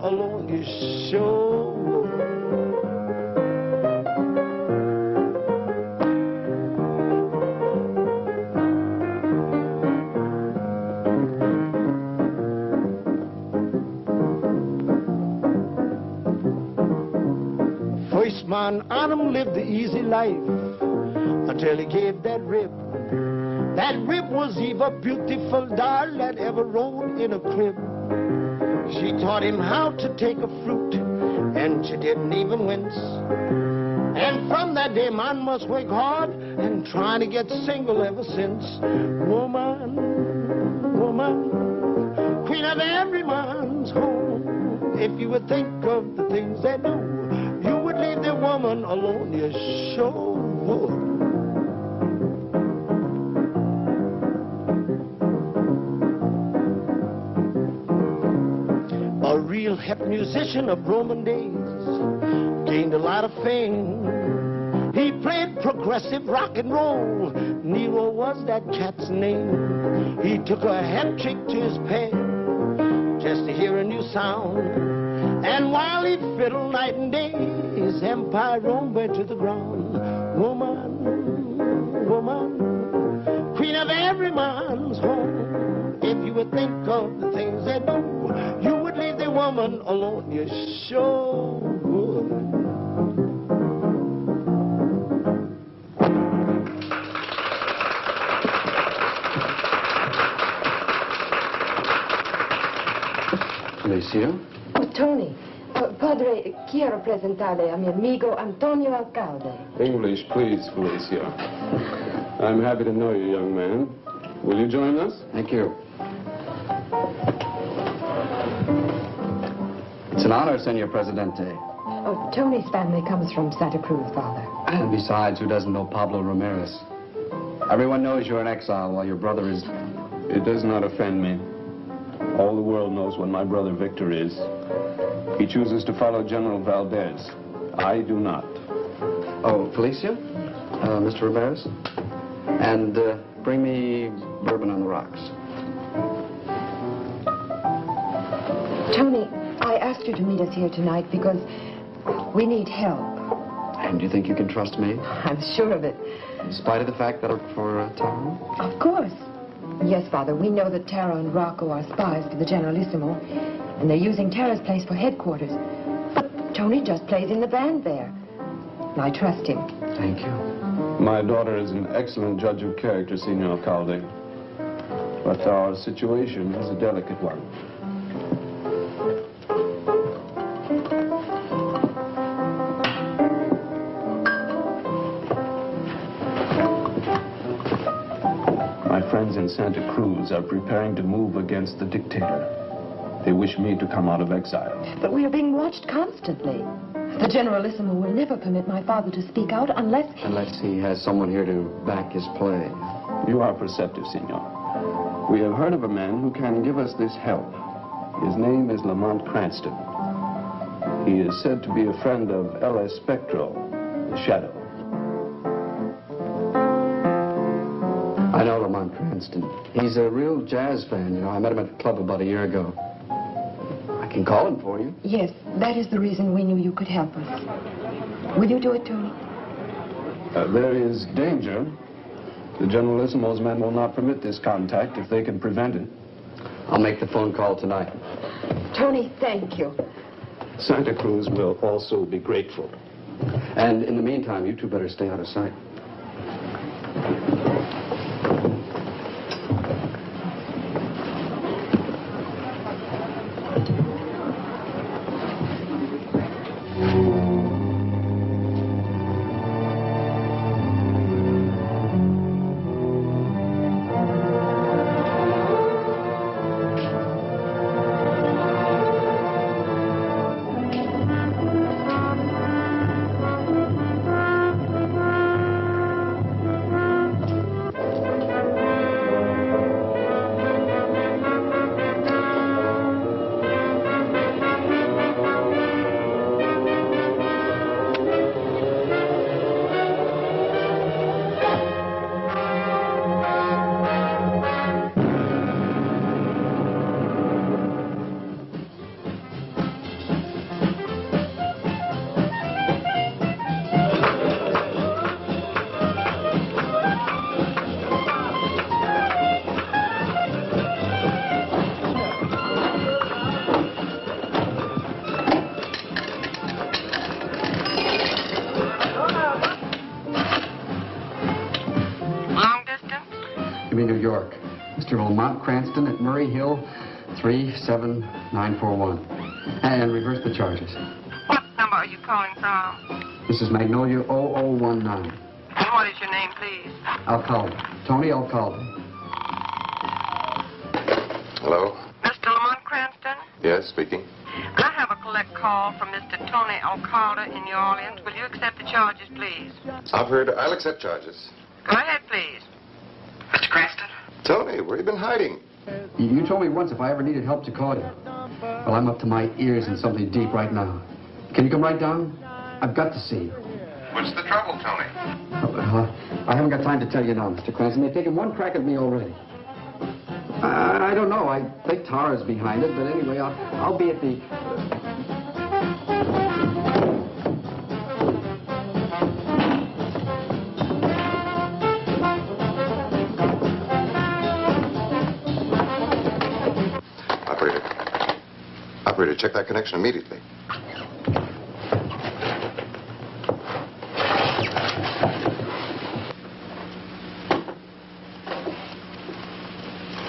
alone you sure would. First man Adam lived the easy life until he gave that rib. That rib was Eva, beautiful doll that ever rolled in a crib. She taught him how to take a fruit, and she didn't even wince. And from that day, man must work hard and trying to get single ever since. Woman, woman, queen of every man's home. If you would think of the things they do, you would leave the woman alone, you sure would. A real hip musician of Roman days gained a lot of fame. He played progressive rock and roll. Nero was that cat's name. He took a hat trick to his pad just to hear a new sound. And while he fiddled night and day, his empire roamed to the ground. Woman, woman, queen of every man's home. If you would think of the things they do, you would leave the woman alone, you sure would. Felicia? Oh, Tony. Padre, quiero presentarle a mi amigo Antonio Alcade. English, please, Felicia. I'm happy to know you, young man. Will you join us? Thank you. It's an honor, Senor Presidente. Oh, Tony's family comes from Santa Cruz, Father. And besides, who doesn't know Pablo Ramirez? Everyone knows you're in exile while your brother is... It does not offend me. All the world knows what my brother Victor is. He chooses to follow General Valdez. I do not. Oh, Felicia? Mr. Ramirez? And bring me bourbon on the rocks. Tony, I asked you to meet us here tonight because we need help. And do you think you can trust me? I'm sure of it. In spite of the fact that I work for Taro? Of course. Yes, Father, we know that Taro and Rocco are spies for the Generalissimo, and they're using Tara's place for headquarters. But Tony just plays in the band there. And I trust him. Thank you. My daughter is an excellent judge of character, Senor Alcalde. But our situation is a delicate one. My friends in Santa Cruz are preparing to move against the dictator. They wish me to come out of exile. But we are being watched constantly. The Generalissimo will never permit my father to speak out unless... Unless he has someone here to back his play. You are perceptive, Senor. We have heard of a man who can give us this help. His name is Lamont Cranston. He is said to be a friend of L.S. Spectro, the Shadow. I know Lamont Cranston. He's a real jazz fan, you know. I met him at the club about a year ago. I can call him for you. Yes, that is the reason we knew you could help us. Will you do it, Tony? There is danger. The Generalissimo's men will not permit this contact if they can prevent it. I'll make the phone call tonight. Tony, thank you. Santa Cruz will also be grateful. And in the meantime, you two better stay out of sight. give me New York. Mr. Lamont Cranston at Murray Hill, 37941. And reverse the charges. What number are you calling from? This is Magnolia 0019. And what is your name, please? Alcade. Tony Alcade. Hello? Mr. Lamont Cranston? Yes, speaking. I have a collect call from Mr. Tony Alcade in New Orleans. Will you accept the charges, please? I'll accept charges. Go ahead, please. Mr. Cranston? Tony, where have you been hiding? You told me once if I ever needed help to call you. Well, I'm up to my ears in something deep right now. Can you come right down? I've got to see you. What's the trouble, Tony? I haven't got time to tell you now, Mr. Cranston. They've taken one crack at me already. I don't know. I think Tara's behind it, but anyway, I'll be at the... Operator, check that connection immediately.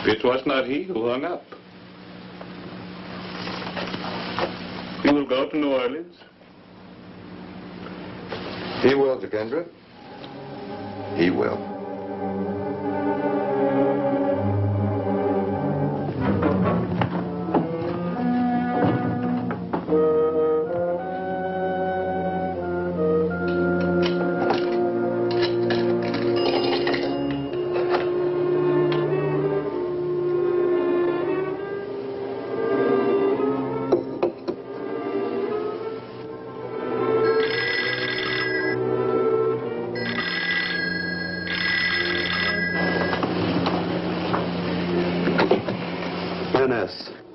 It was not he who hung up. He will go to New Orleans. He will, Jogendra. He will.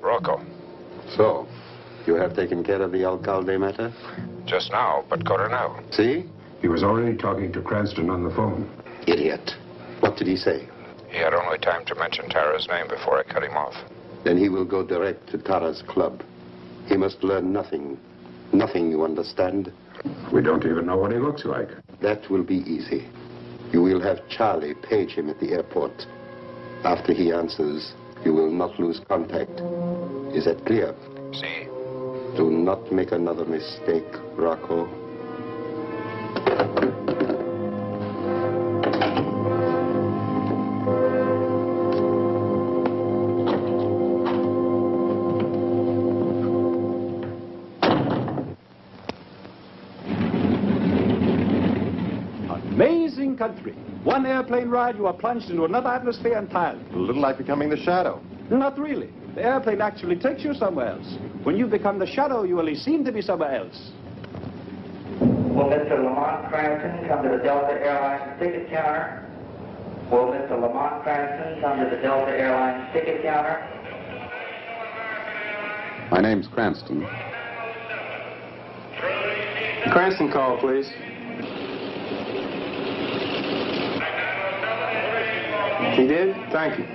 Rocco. So, you have taken care of the Alcalde matter? Just now, but Coronel. See? He was already talking to Cranston on the phone. Idiot. What did he say? He had only time to mention Tara's name before I cut him off. Then he will go direct to Tara's club. He must learn nothing. Nothing, you understand? We don't even know what he looks like. That will be easy. You will have Charlie page him at the airport. After he answers, you will not lose contact. Is that clear? See? Do not make another mistake, Rocco. Amazing country. One airplane ride, you are plunged into another atmosphere entirely. A little like becoming the shadow. Not really. The airplane actually takes you somewhere else. When you become the shadow, you only seem to be somewhere else. Will Mr. Lamont Cranston come to the Delta Airlines ticket counter? Will Mr. Lamont Cranston come to the Delta Airlines ticket counter? My name's Cranston. Cranston call, please. He did? Thank you.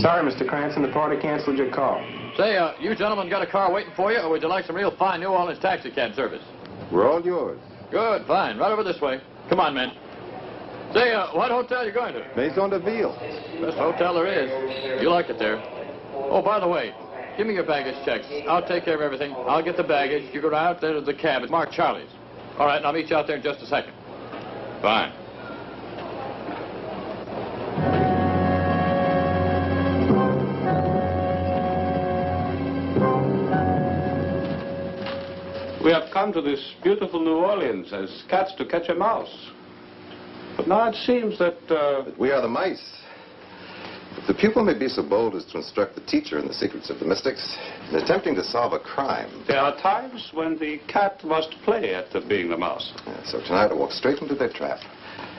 Sorry, Mr. Cranston, the party canceled your call. Say, you gentlemen got a car waiting for you, or would you like some real fine New Orleans taxi cab service? We're all yours. Good, fine. Right over this way. Come on, men. Say, what hotel you going to? Maison de Ville. Best hotel there is. You like it there. Oh, by the way, give me your baggage checks. I'll take care of everything. I'll get the baggage. You go out there to the cab. It's marked Charlie's. All right, and I'll meet you out there in just a second. Fine. We have come to this beautiful New Orleans as cats to catch a mouse. But now it seems that... We are the mice. If the pupil may be so bold as to instruct the teacher in the secrets of the mystics, in attempting to solve a crime... There are times when the cat must play at being the mouse. Yeah, so tonight I walk straight into their trap.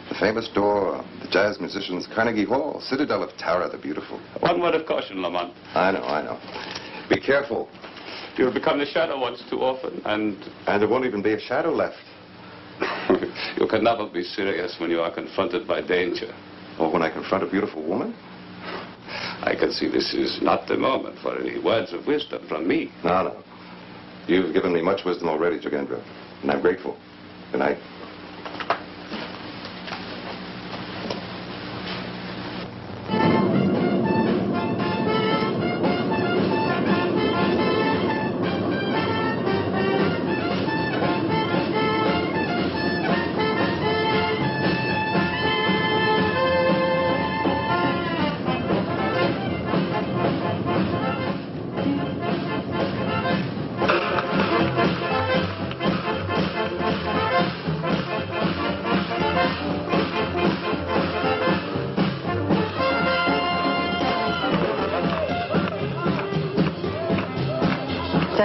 The famous door, the jazz musicians' Carnegie Hall, Citadel of Tara, the beautiful. One word of caution, Lamont. I know. Be careful. You'll become the shadow once too often, and there won't even be a shadow left. You can never be serious when you are confronted by danger. Or when I confront a beautiful woman? I can see this is not the moment for any words of wisdom from me. No. You've given me much wisdom already, Jogendra, and I'm grateful. Good night.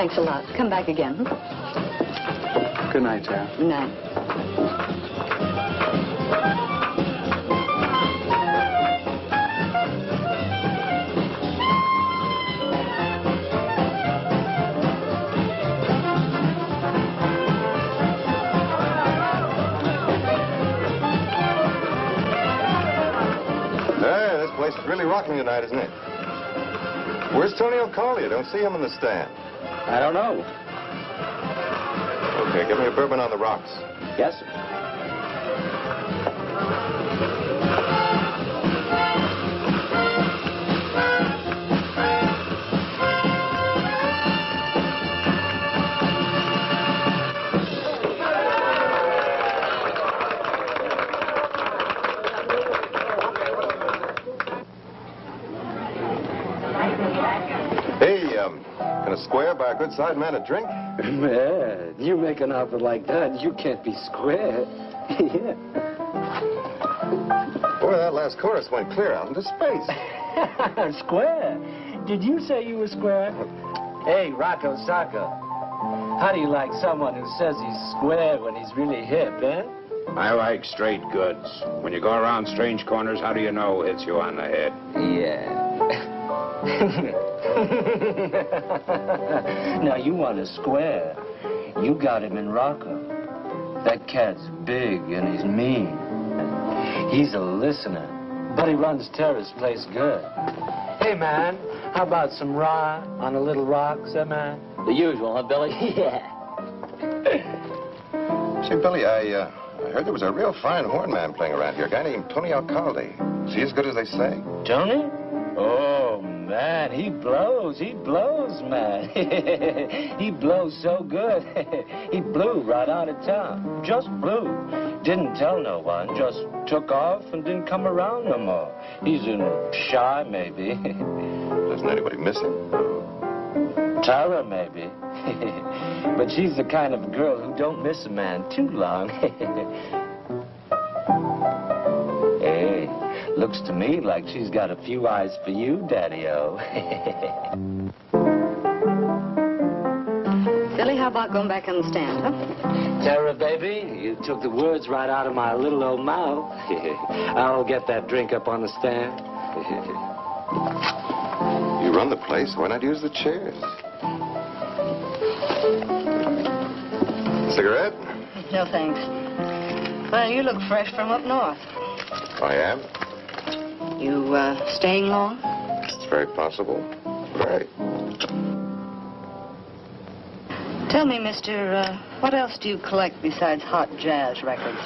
Thanks a lot. Come back again. Good night, Tara. Good night. Hey, this place is really rocking tonight, isn't it? Where's Tony Alcade? I don't see him in the stand. I don't know. Okay, give me a bourbon on the rocks. Yes, sir. Can a square buy a good side man a drink? Man, you make an offer like that, you can't be square. Yeah. Boy, that last chorus went clear out into space. Square? Did you say you were square? Hey, Rocco Sacco, how do you like someone who says he's square when he's really hip, eh? I like straight goods. When you go around strange corners, how do you know it hits you on the head? Yeah. Now, you want a square. You got him in Rocco. That cat's big and he's mean. He's a listener, but he runs Terra's place good. Hey, man, how about some rye on a little rocks, eh, man? The usual, huh, Billy? Yeah. See, Billy, I heard there was a real fine horn man playing around here, a guy named Tony Alcade. Is he as good as they say? Tony? Oh, man, he blows, man. He blows so good. He blew right out of town. Just blew. Didn't tell no one, just took off and didn't come around no more. He's shy, maybe. Doesn't anybody miss him? Tara, maybe. But she's the kind of girl who don't miss a man too long. Hey, looks to me like she's got a few eyes for you, Daddy-O. Billy, how about going back on the stand, huh? Tara, baby, you took the words right out of my little old mouth. I'll get that drink up on the stand. You run the place, why not use the chairs? Cigarette? No, thanks. Well, you look fresh from up north. I am. You, staying long? It's very possible. Right. Tell me, mister, what else do you collect besides hot jazz records?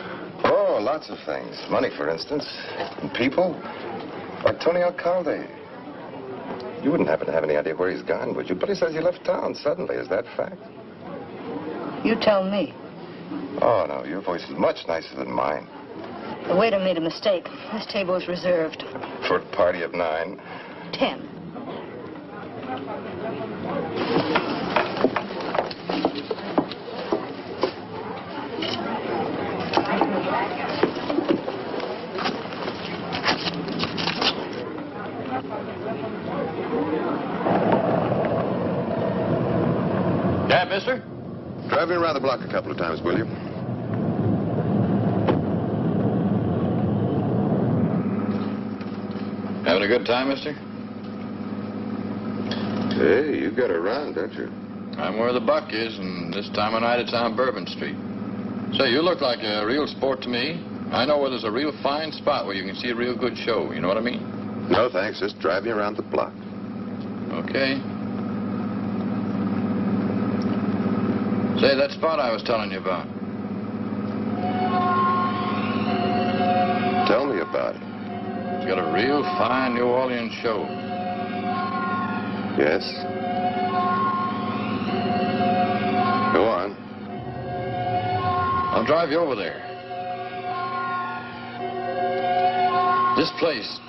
Oh, lots of things. Money, for instance. And people. Like Tony Alcade. You wouldn't happen to have any idea where he's gone, would you? But he says he left town suddenly. Is that fact? You tell me. Oh, no, your voice is much nicer than mine. The waiter made a mistake. This table is reserved. For a party of 9. 10. Yeah, mister? Drive me around the block a couple of times, will you? Having a good time, mister? Hey, you got to run, don't you? I'm where the buck is, and this time of night it's on Bourbon Street. Say, you look like a real sport to me. I know where there's a real fine spot where you can see a real good show. You know what I mean? No, thanks. Just drive me around the block. Okay. Say, that spot I was telling you about. Tell me about it. It's got a real fine New Orleans show. Yes? Go on. I'll drive you over there. This place.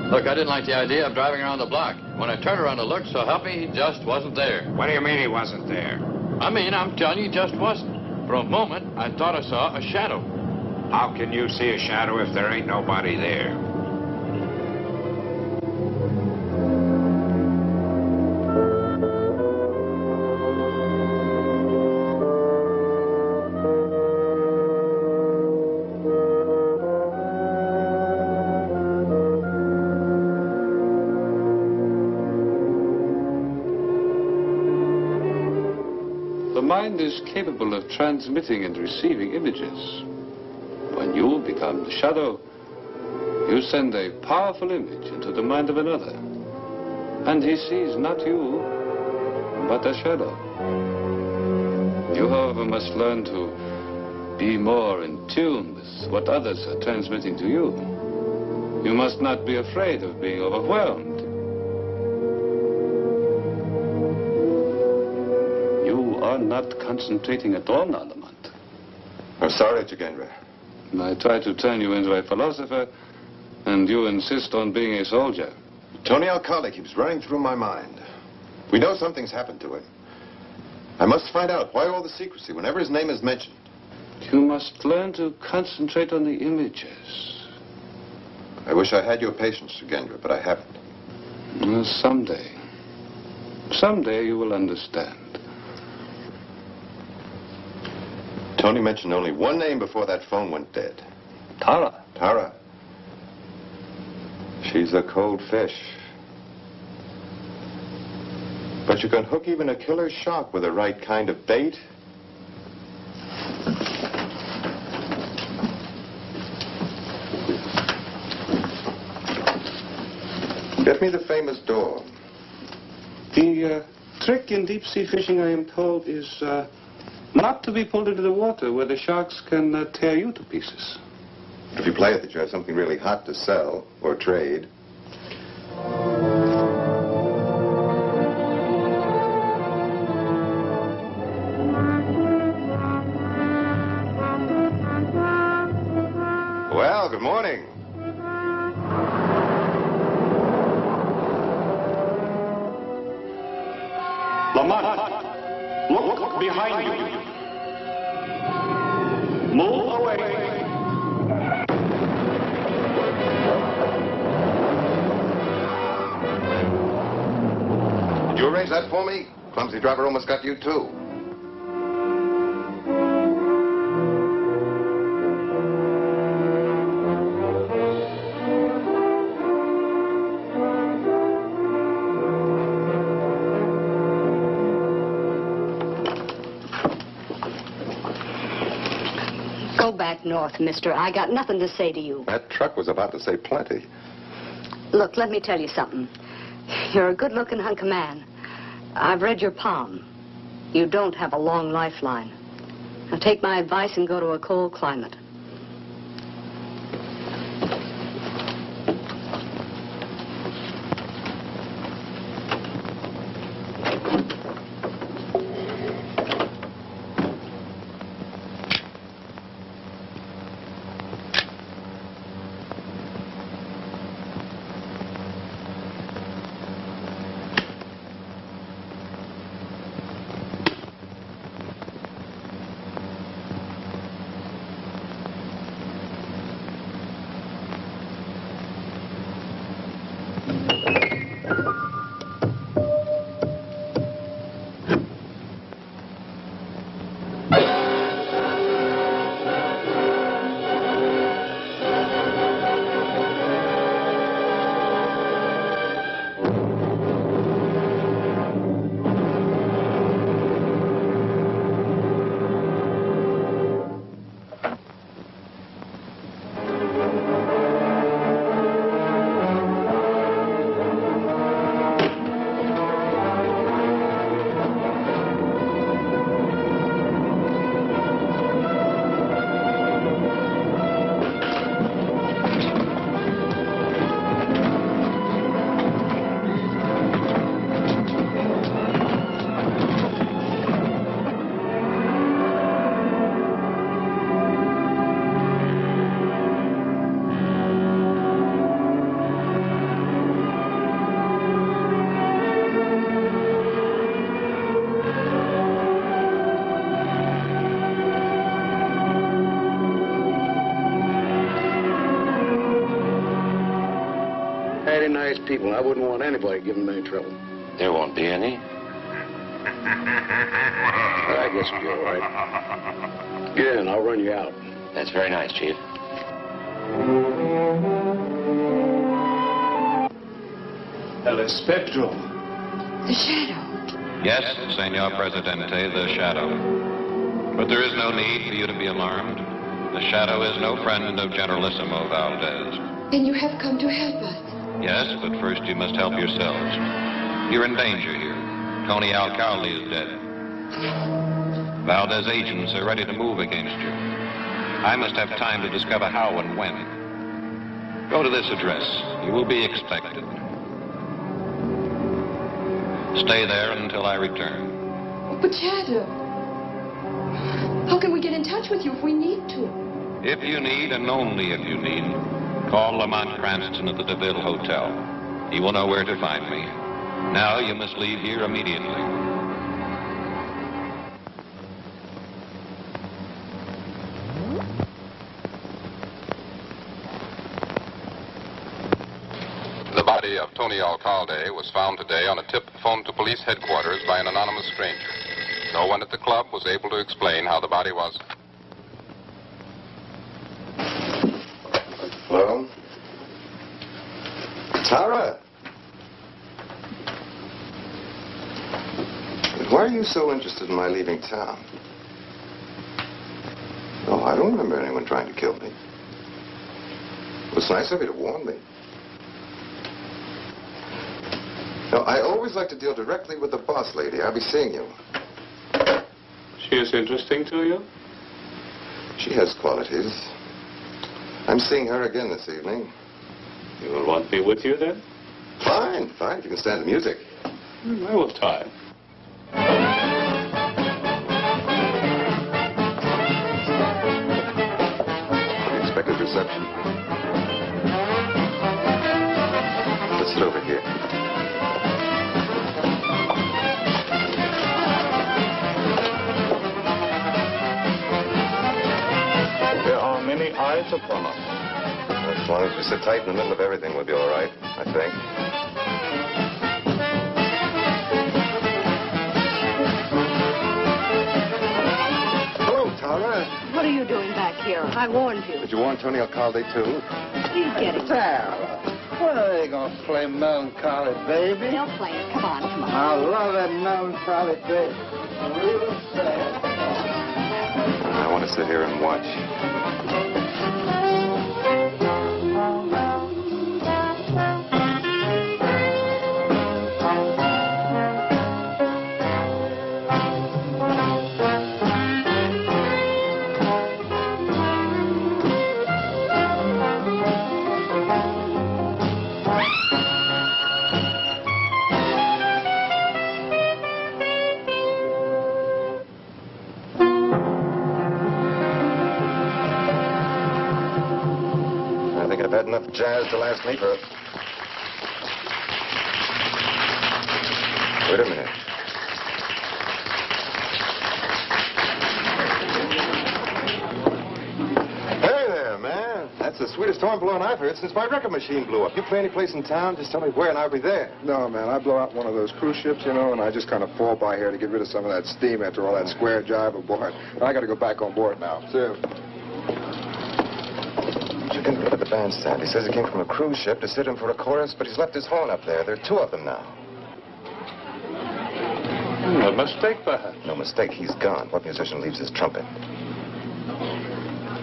Look, I didn't like the idea of driving around the block. When I turned around to look, so help me, he just wasn't there. What do you mean he wasn't there? I mean, I'm telling you, he just wasn't. For a moment, I thought I saw a shadow. How can you see a shadow if there ain't nobody there? The mind is capable of transmitting and receiving images. When you become the shadow, you send a powerful image into the mind of another. And he sees not you, but a shadow. You, however, must learn to be more in tune with what others are transmitting to you. You must not be afraid of being overwhelmed. You are not concentrating at all now, Lamont. I'm sorry, Jogendra. I try to turn you into a philosopher, and you insist on being a soldier. Tony Alcade keeps running through my mind. We know something's happened to him. I must find out why all the secrecy whenever his name is mentioned. You must learn to concentrate on the images. I wish I had your patience, Jogendra, but I haven't. Well, someday. Someday you will understand. Tony mentioned only one name before that phone went dead. Tara. Tara. She's a cold fish. But you can hook even a killer shark with the right kind of bait. Get me the famous door. The trick in deep-sea fishing, I am told, is not to be pulled into the water where the sharks can tear you to pieces. If you play it that you have something really hot to sell or trade. Well, good morning. Lamont, look behind you. Move away. Did you arrange that for me? Clumsy driver almost got you, too. Go back north, mister. I got nothing to say to you. That truck was about to say plenty. Look, let me tell you something. You're a good-looking hunk of man. I've read your palm. You don't have a long lifeline. Now take my advice and go to a cold climate. very nice people. I wouldn't want anybody giving them any trouble. There won't be any. I guess we'll be all right. Get in, I'll run you out. That's very nice, Chief. El Espectro. The shadow. Yes, Senor Presidente, the shadow. But there is no need for you to be alarmed. The shadow is no friend of Generalissimo Valdez. Then you have come to help us. Yes, but first you must help yourselves. You're in danger here. Tony Alcade is dead. Valdez agents are ready to move against you. I must have time to discover how and when. Go to this address. You will be expected. Stay there until I return. But Shadow, how can we get in touch with you if we need to? If you need, and only if you need, call Lamont Cranston at the DeVille Hotel. He will know where to find me. Now you must leave here immediately. The body of Tony Alcade was found today on a tip phoned to police headquarters by an anonymous stranger. No one at the club was able to explain how the body was. Hello? Tara? Why are you so interested in my leaving town? Oh, I don't remember anyone trying to kill me. It was nice of you to warn me. No, I always like to deal directly with the boss lady. I'll be seeing you. She is interesting to you? She has qualities. I'm seeing her again this evening. You will want me with you then? Fine, fine. You can stand the music. I will try. Unexpected reception. Let's sit over here. There are many eyes upon us. As long as we sit tight in the middle of everything, we'll be all right, I think. Hello, Tara. What are you doing back here? I warned you. Did you warn Tony Alcade, too? He's getting... Tara, when are they going to play Melancholy Baby? They'll play it. Come on, come on. I love that Melancholy Baby. Real sad. I want to sit here and watch. I've had enough jazz to last me for... Wait a minute. Hey there, man. That's the sweetest horn blowing I've heard since my record machine blew up. You play any place in town, just tell me where and I'll be there. No, man, I blow out one of those cruise ships, you know, and I just kind of fall by here to get rid of some of that steam after all that square jive aboard. I got to go back on board now. See you. You can go to the bandstand. He says he came from a cruise ship to sit in for a chorus, but he's left his horn up there. There are two of them now. A mistake, perhaps. No mistake. He's gone. What musician leaves his trumpet?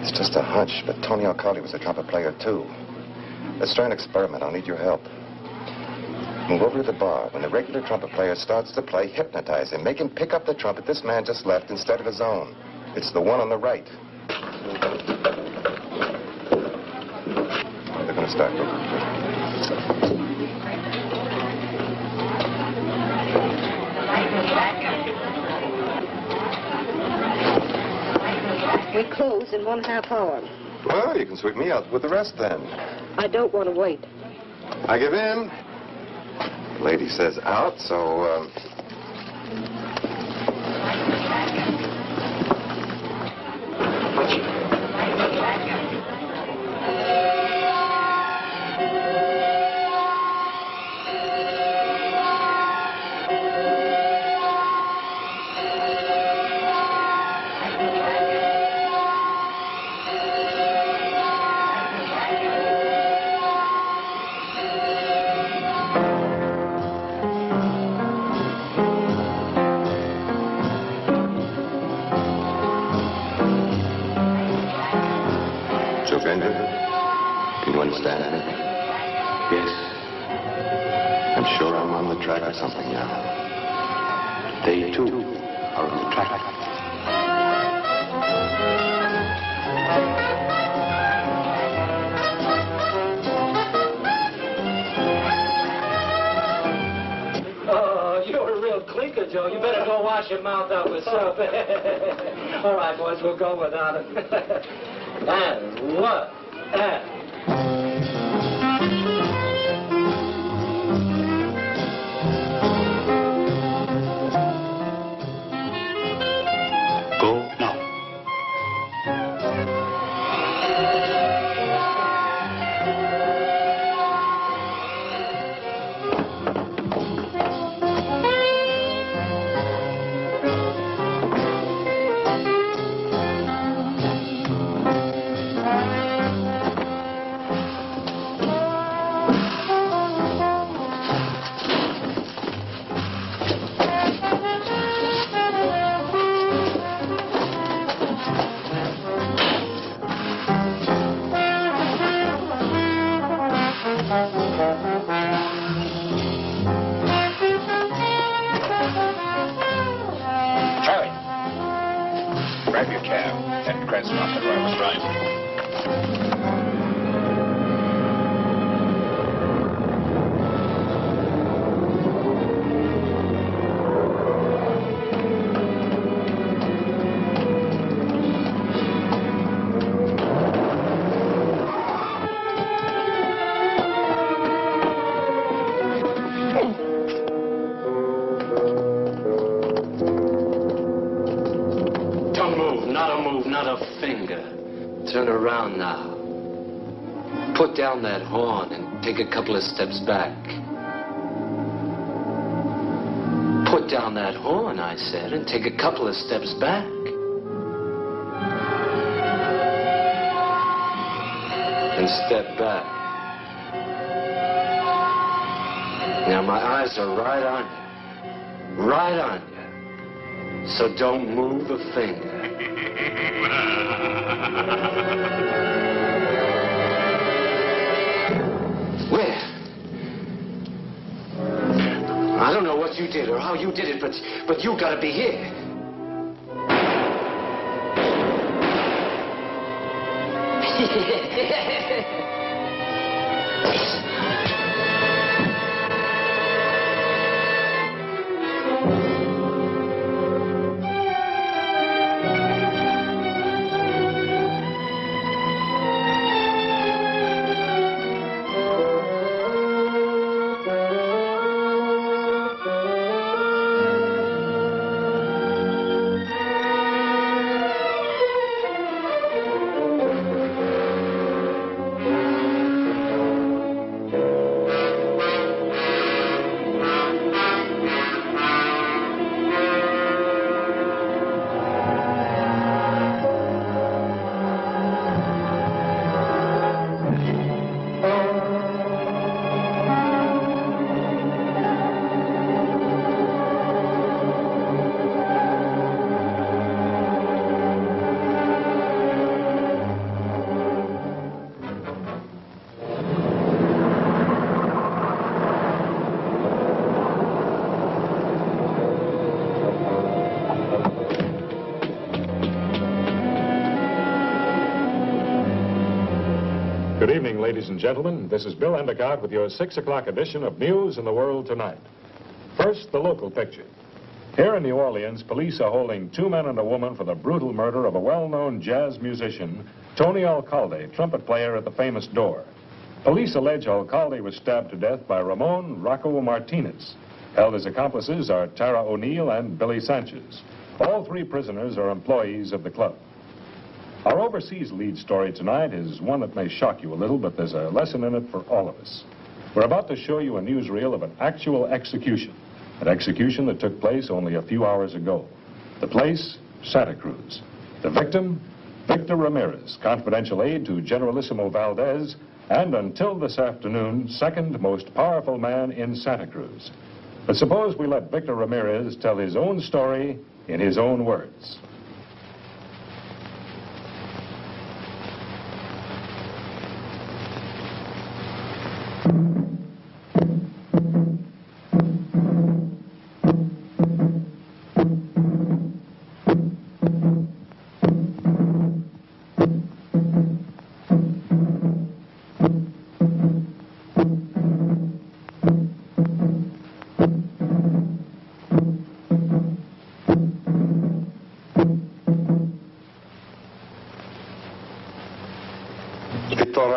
It's just a hunch, but Tony Alcade was a trumpet player, too. Let's try an experiment. I'll need your help. Move over to the bar. When the regular trumpet player starts to play, hypnotize him. Make him pick up the trumpet this man just left instead of his own. It's the one on the right. They're going to start. We close in 1/2 hour. Well, you can sweep me out with the rest then. I don't want to wait. I give in. The lady says out, so, Jogendra, can you understand me? Yes. I'm sure I'm on the track of something now. They, too, are on the track. You're a real clinker, Joe. You better go wash your mouth out with soap. All right, boys, we'll go without it. And one, and... Go now. Grab your cab. And Cranston off the driver's right. Turn around now. Put down that horn and take a couple of steps back. Put down that horn, I said, and take a couple of steps back. And step back. Now my eyes are right on you. Right on you. So don't move a finger. Where? I don't know what you did or how you did it, but you gotta be here. Good evening, ladies and gentlemen. This is Bill Endicott with your 6 o'clock edition of News in the World Tonight. First, the local picture. Here in New Orleans, police are holding 2 men and a woman for the brutal murder of a well-known jazz musician, Tony Alcade, trumpet player at the famous Derr. Police allege Alcade was stabbed to death by Ramon Rocco Martinez. Held as accomplices are Tara O'Neill and Billy Sanchez. All 3 prisoners are employees of the club. Our overseas lead story tonight is one that may shock you a little, but there's a lesson in it for all of us. We're about to show you a newsreel of an actual execution, an execution that took place only a few hours ago. The place, Santa Cruz. The victim, Victor Ramirez, confidential aide to Generalissimo Valdez, and until this afternoon, second most powerful man in Santa Cruz. But suppose we let Victor Ramirez tell his own story in his own words.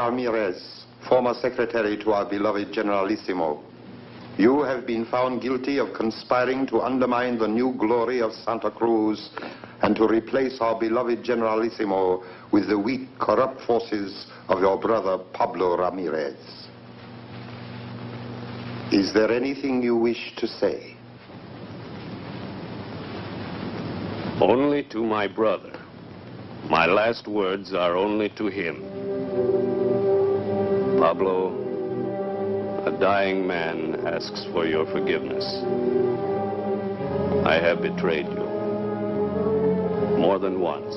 Ramirez, former secretary to our beloved Generalissimo. You have been found guilty of conspiring to undermine the new glory of Santa Cruz and to replace our beloved Generalissimo with the weak, corrupt forces of your brother Pablo Ramirez. Is there anything you wish to say? Only to my brother. My last words are only to him. Pablo, a dying man asks for your forgiveness. I have betrayed you. More than once.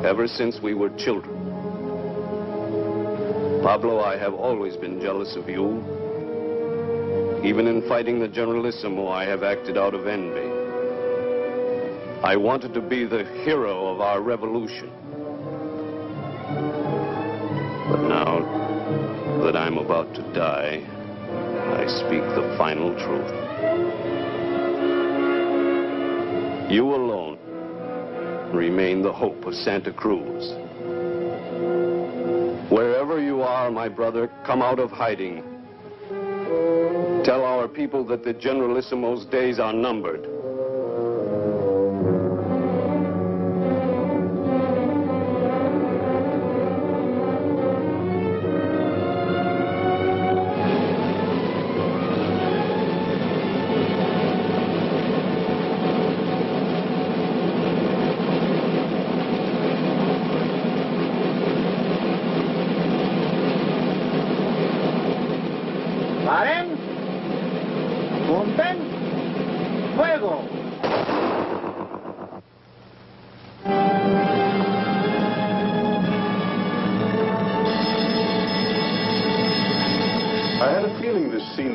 Ever since we were children. Pablo, I have always been jealous of you. Even in fighting the Generalissimo, I have acted out of envy. I wanted to be the hero of our revolution. But now that I'm about to die, I speak the final truth. You alone remain the hope of Santa Cruz. Wherever you are, my brother, come out of hiding. Tell our people that the Generalissimo's days are numbered.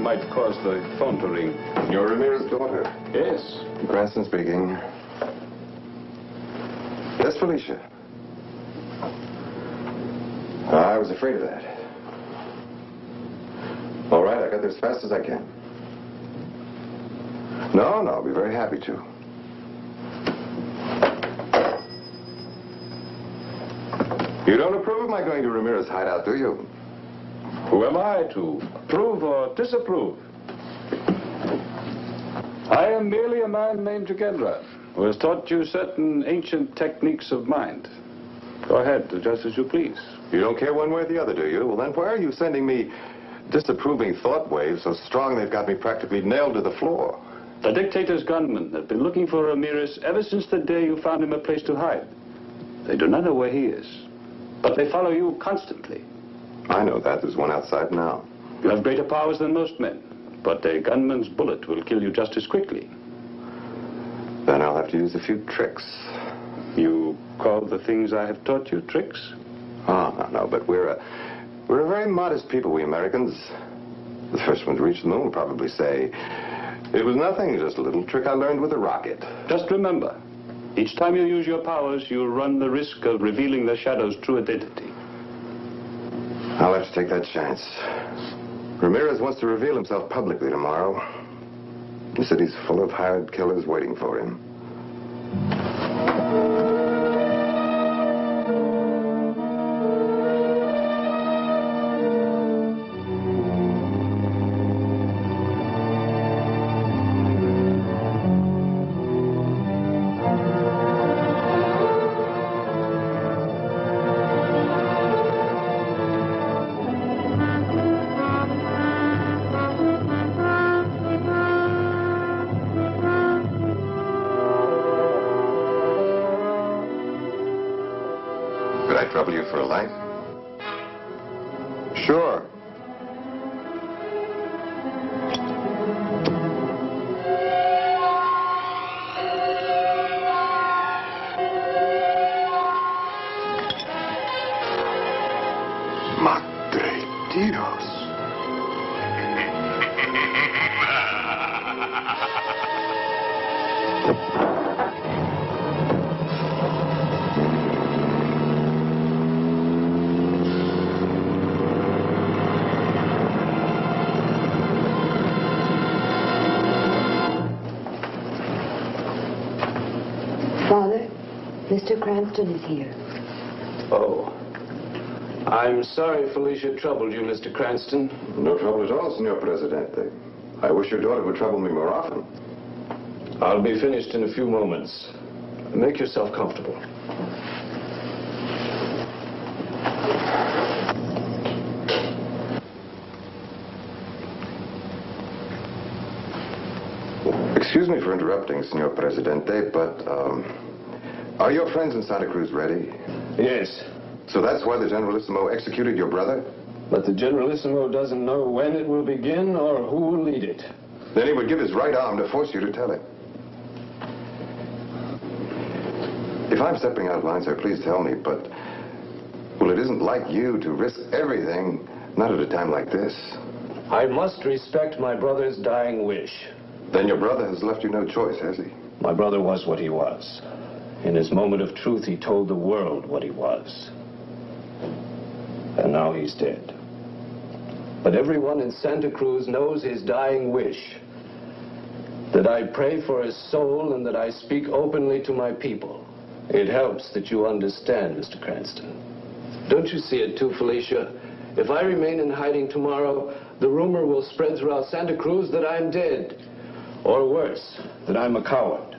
Might cause the phone to ring. You're Ramirez's daughter? Yes. Cranston speaking. Yes, Felicia. I was afraid of that. All right, I got there as fast as I can. No, I'll be very happy to. You don't approve of my going to Ramirez's hideout, do you? Who am I to approve or disapprove? I am merely a man named Jogendra, who has taught you certain ancient techniques of mind. Go ahead, do just as you please. You don't care one way or the other, do you? Well, then why are you sending me disapproving thought waves so strong they've got me practically nailed to the floor? The dictator's gunmen have been looking for Ramirez ever since the day you found him a place to hide. They do not know where he is, but they follow you constantly. I know that. There's one outside now. You have greater powers than most men, but a gunman's bullet will kill you just as quickly. Then I'll have to use a few tricks. You call the things I have taught you tricks? Oh, no, but we're a very modest people, we Americans. The first one to reach the moon will probably say, it was nothing, just a little trick I learned with a rocket. Just remember, each time you use your powers, you run the risk of revealing the Shadow's true identity. I'll have to take that chance. Ramirez wants to reveal himself publicly tomorrow. The city's full of hired killers waiting for him. Trouble you for a light? Sure. Madre Dios. Mr. Cranston is here. Oh. I'm sorry Felicia troubled you, Mr. Cranston. No trouble at all, Senor Presidente. I wish your daughter would trouble me more often. I'll be finished in a few moments. Make yourself comfortable. Excuse me for interrupting, Senor Presidente, but, are your friends in Santa Cruz ready? Yes. So that's why the Generalissimo executed your brother? But the Generalissimo doesn't know when it will begin or who will lead it. Then he would give his right arm to force you to tell him. If I'm stepping out of line, sir, please tell me, but... Well, it isn't like you to risk everything, not at a time like this. I must respect my brother's dying wish. Then your brother has left you no choice, has he? My brother was what he was. In his moment of truth, he told the world what he was. And now he's dead. But everyone in Santa Cruz knows his dying wish. That I pray for his soul and that I speak openly to my people. It helps that you understand, Mr. Cranston. Don't you see it too, Felicia? If I remain in hiding tomorrow, the rumor will spread throughout Santa Cruz that I'm dead. Or worse, that I'm a coward.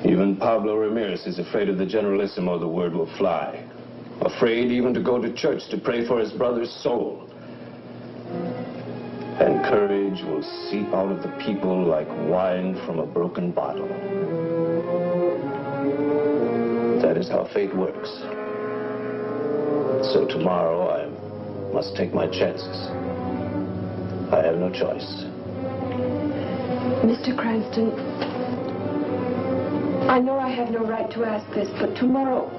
Even Pablo Ramirez is afraid of the Generalissimo, the word will fly. Afraid even to go to church to pray for his brother's soul. And courage will seep out of the people like wine from a broken bottle. That is how fate works. So tomorrow I must take my chances. I have no choice. Mr. Cranston, I know I have no right to ask this, but tomorrow,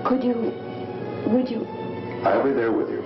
would you... I'll be there with you.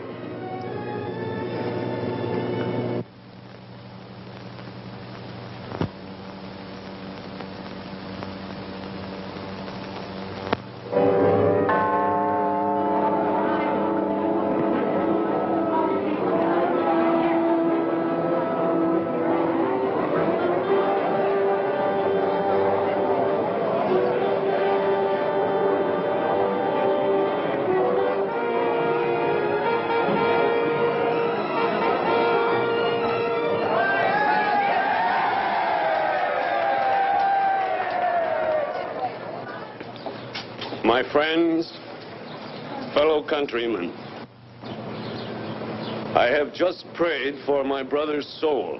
My friends, fellow countrymen, I have just prayed for my brother's soul.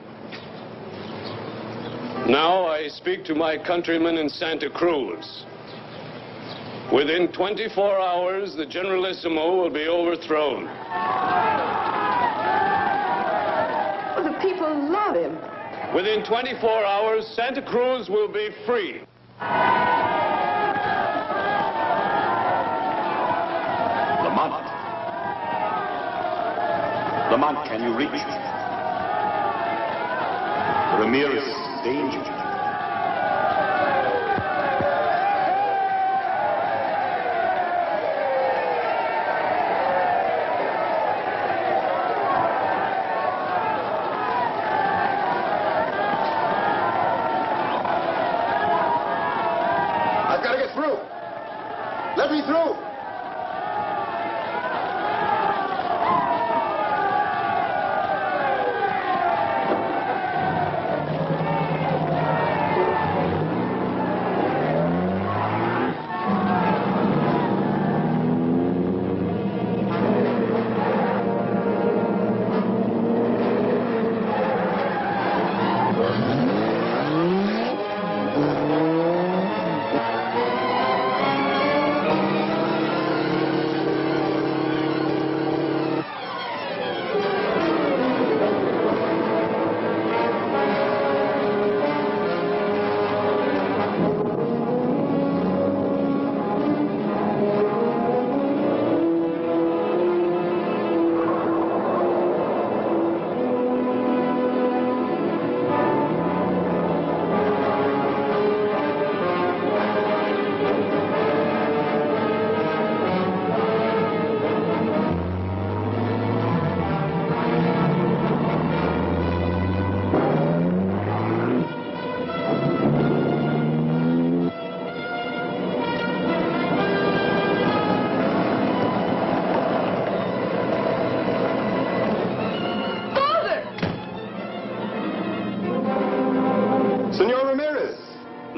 Now I speak to my countrymen in Santa Cruz. Within 24 hours, the Generalissimo will be overthrown. Oh, the people love him. Within 24 hours, Santa Cruz will be free. Lamont, can you reach? Ramirez, danger. I've got to get through. Let me through.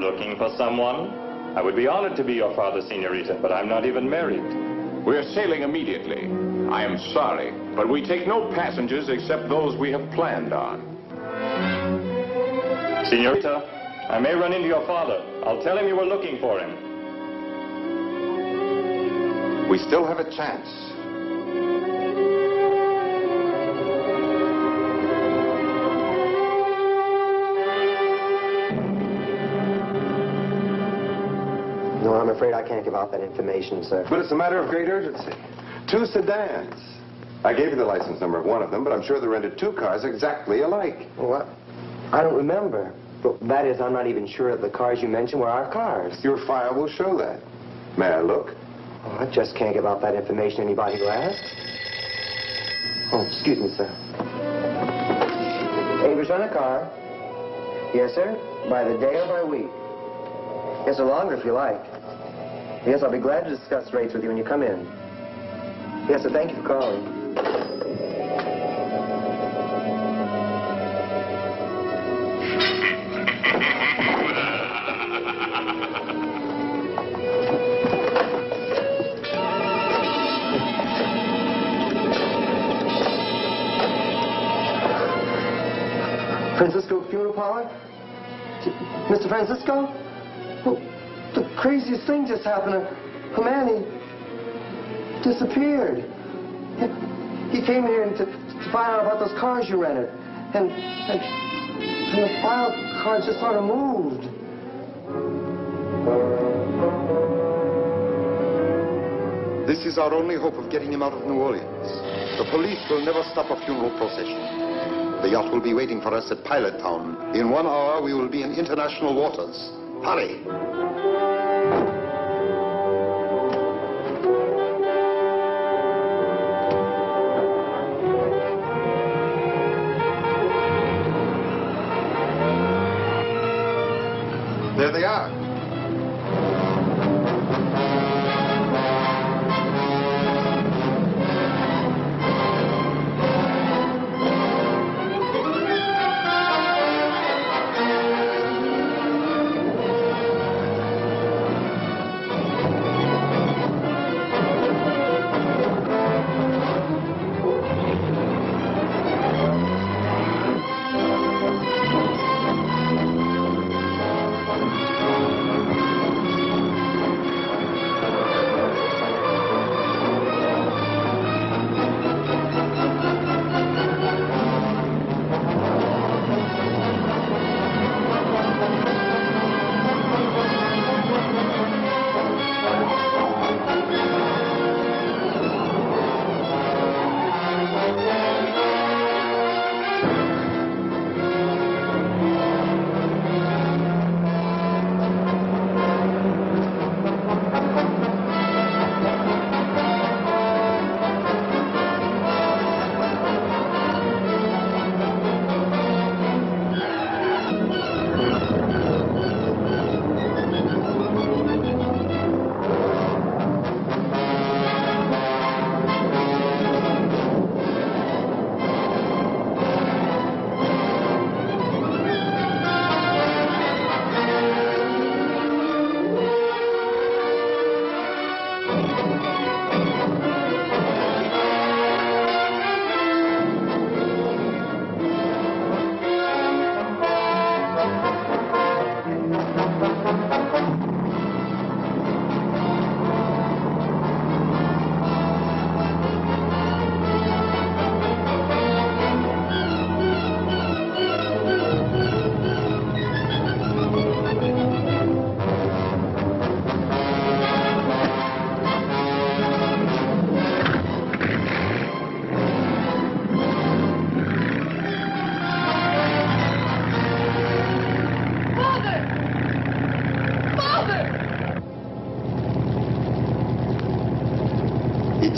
looking for someone? I would be honored to be your father, Senorita, but I'm not even married. We're sailing immediately. I am sorry, but we take no passengers except those we have planned on. Senorita, I may run into your father. I'll tell him you were looking for him. We still have a chance. No, I'm afraid I can't give out that information, sir. But it's a matter of great urgency. 2 sedans. I gave you the license number of one of them, but I'm sure they rented 2 cars exactly alike. What? I don't remember. But that is, I'm not even sure that the cars you mentioned were our cars. Your file will show that. May I look? Oh, I just can't give out that information to anybody who asks. Oh, excuse me, sir. Avenger on a car. Yes, sir. By the day or by week. Yes, or longer if you like. Yes, I'll be glad to discuss rates with you when you come in. Yes, sir. Thank you for calling. Francisco Funeral Parlor? Mr. Francisco? Well, the craziest thing just happened. A man, he disappeared. He came here to find out about those cars you rented. And the file card just sort of moved. This is our only hope of getting him out of New Orleans. The police will never stop a funeral procession. The yacht will be waiting for us at Pilot Town. In 1 hour, we will be in international waters. Hurry! There they are.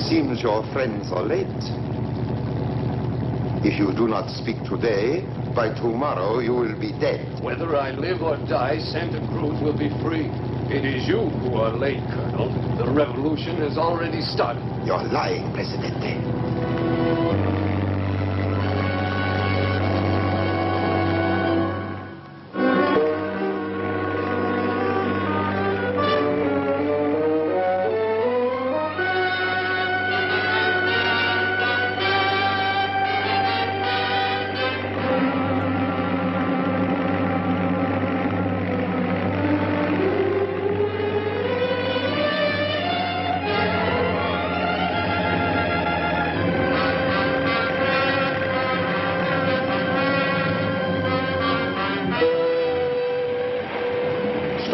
Seems your friends are late. If you do not speak today, by tomorrow you will be dead. Whether I live or die, Santa Cruz will be free. It is you who are late, Colonel. The revolution has already started. You're lying, Presidente.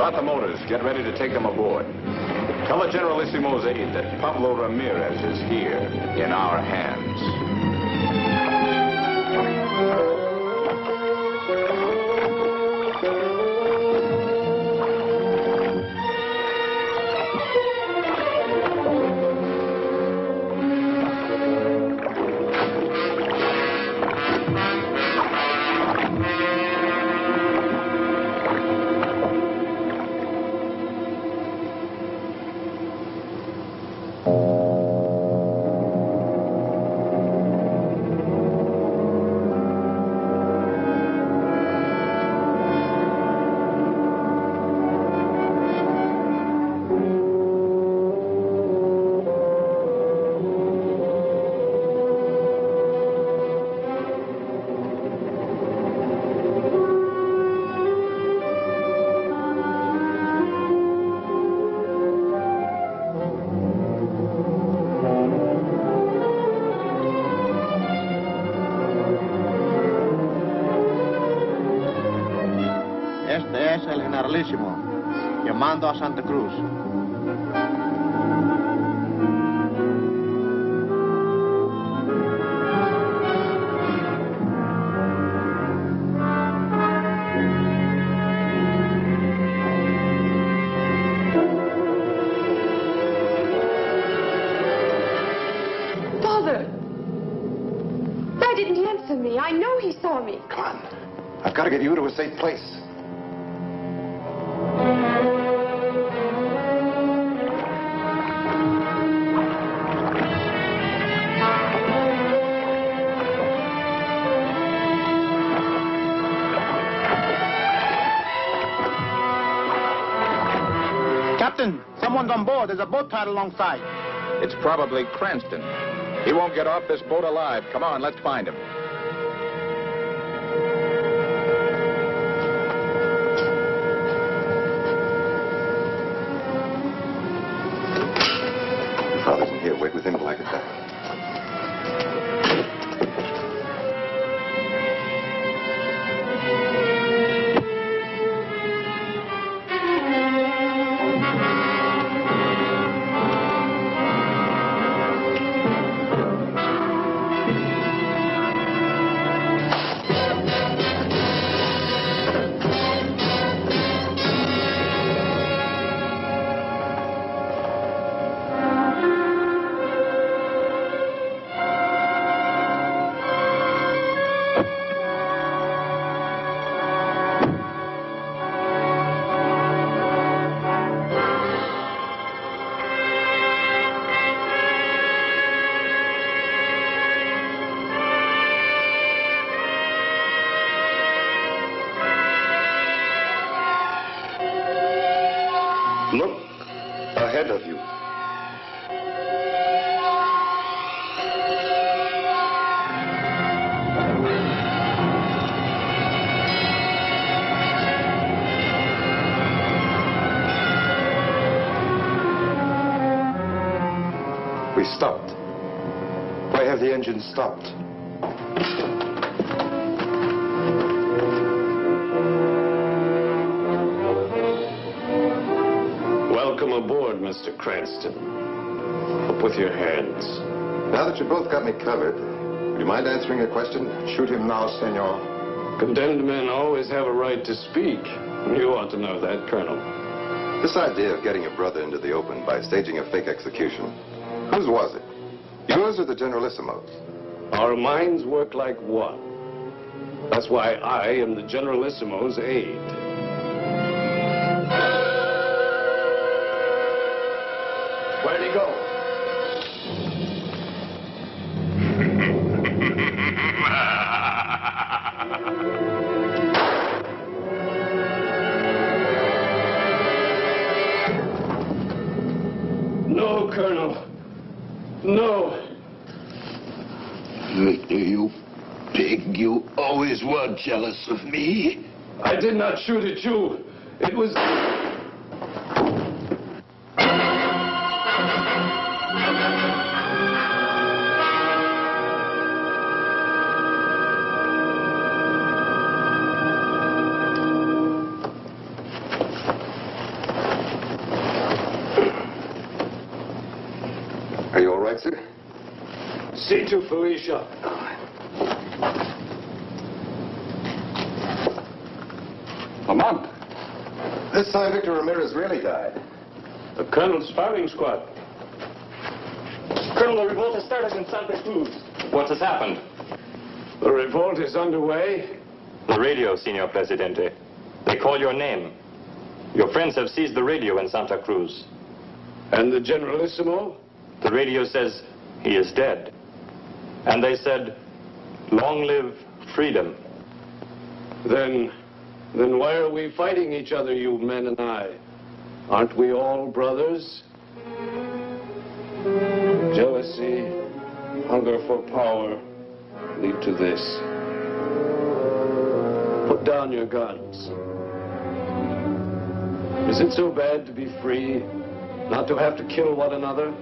Start the motors. Get ready to take them aboard. Tell the Generalissimo's aide that Pablo Ramirez is here in our hands. Este es el Generalissimo, llamando a Santa Cruz. Father! Why didn't he answer me? I know he saw me. Come on. I've got to get you to a safe place. Captain, someone's on board. There's a boat tied alongside. It's probably Cranston. He won't get off this boat alive. Come on, let's find him. Your father's in here. Wait with him till I get back. Look ahead of you. We stopped. Why have the engine stopped? Welcome aboard, Mr. Cranston. Up with your hands. Now that you both got me covered, would you mind answering a question? Shoot him now, senor. Condemned men always have a right to speak. You ought to know that, Colonel. This idea of getting your brother into the open by staging a fake execution, whose was it? Yours or the Generalissimo's? Our minds work like one. That's why I am the Generalissimo's aide. Where'd he go? No, Colonel. No. Victor, you pig, you always were jealous of me. I did not shoot at you. It was... right, sir. See to Felicia. Lamont. This time Victor Ramirez really died. The colonel's firing squad. Colonel, the revolt has started in Santa Cruz. What has happened? The revolt is underway. The radio, Senor Presidente. They call your name. Your friends have seized the radio in Santa Cruz. And the Generalissimo? The radio says he is dead. And they said, long live freedom. Then why are we fighting each other, you men and I? Aren't we all brothers? Jealousy, hunger for power lead to this. Put down your guns. Is it so bad to be free, not to have to kill one another?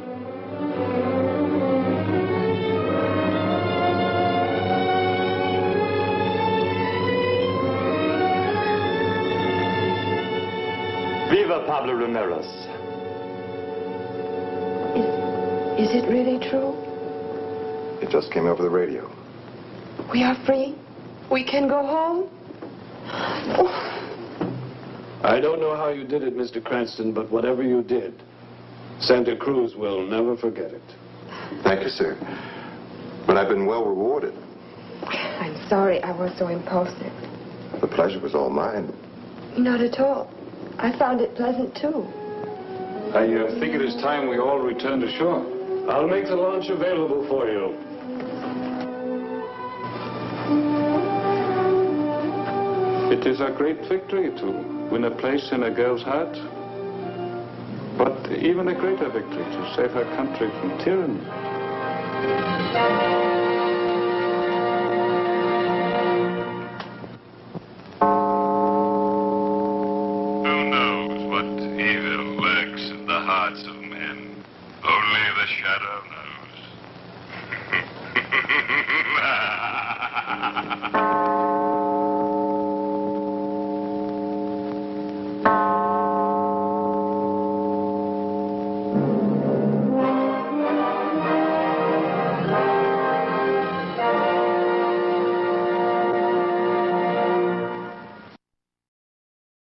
Viva Pablo Ramirez. Is it really true? It just came over the radio. We are free. We can go home. I don't know how you did it, Mr. Cranston, but whatever you did, Santa Cruz will never forget it. Thank you, sir. But I've been well rewarded. I'm sorry I was so impulsive. The pleasure was all mine. Not at all. I found it pleasant, too. I think it is time we all return to shore. I'll make the launch available for you. It is a great victory to win a place in a girl's heart. But even a greater victory to save her country from tyranny. Who knows what evil lurks in the hearts of men? Only the shadow knows.